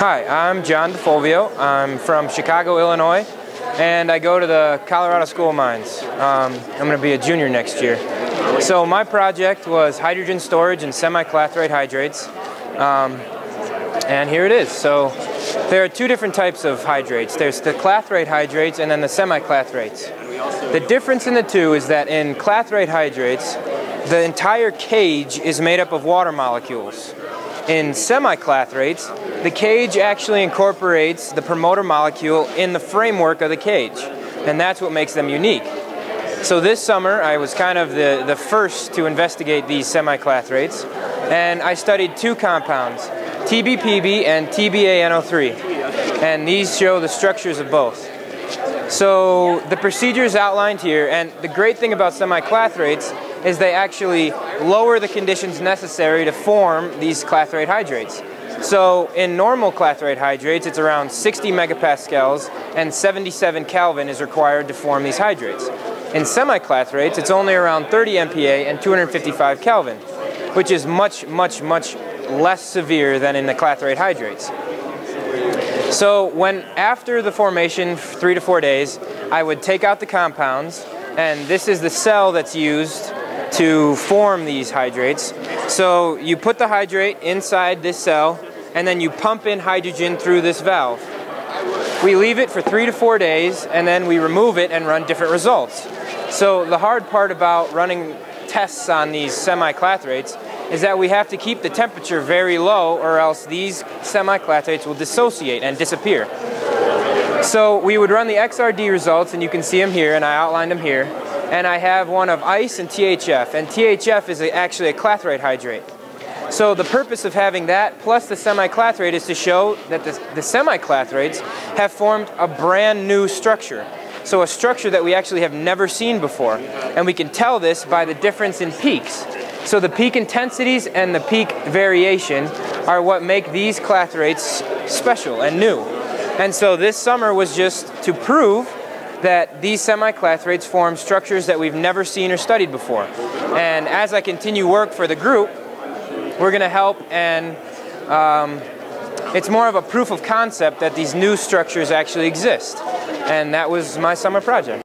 Hi, I'm John DiFulvio. I'm from Chicago, Illinois, and I go to the Colorado School of Mines. I'm going to be a junior next year. So my project was hydrogen storage and semi-clathrate hydrates, and here it is. So there are two different types of hydrates. There's the clathrate hydrates and then the semi-clathrates. The difference in the two is that in clathrate hydrates, the entire cage is made up of water molecules. In semi-clathrates, the cage actually incorporates the promoter molecule in the framework of the cage, and that's what makes them unique. So this summer, I was kind of the first to investigate these semi-clathrates, and I studied two compounds, TBPB and TBANO3, and these show the structures of both. So the procedure is outlined here, and the great thing about semi-clathrates is they actually lower the conditions necessary to form these clathrate hydrates. So in normal clathrate hydrates, it's around 60 megapascals and 77 Kelvin is required to form these hydrates. In semi-clathrates, it's only around 30 MPa and 255 Kelvin, which is much less severe than in the clathrate hydrates. So after the formation, 3 to 4 days, I would take out the compounds, and this is the cell that's used to form these hydrates. So you put the hydrate inside this cell, and then you pump in hydrogen through this valve. We leave it for 3 to 4 days, and then we remove it and run different results. So the hard part about running tests on these semi-clathrates is that we have to keep the temperature very low, or else these semi-clathrates will dissociate and disappear. So we would run the XRD results, and you can see them here, and I outlined them here. And I have one of ice and THF, and THF is actually a clathrate hydrate. So the purpose of having that plus the semi-clathrate is to show that the semi-clathrates have formed a brand new structure. So a structure that we actually have never seen before. And we can tell this by the difference in peaks. So the peak intensities and the peak variation are what make these clathrates special and new. And so this summer was just to prove that these semi-clathrates form structures that we've never seen or studied before. And as I continue work for the group, we're going to help, and it's more of a proof of concept that these new structures actually exist. And that was my summer project.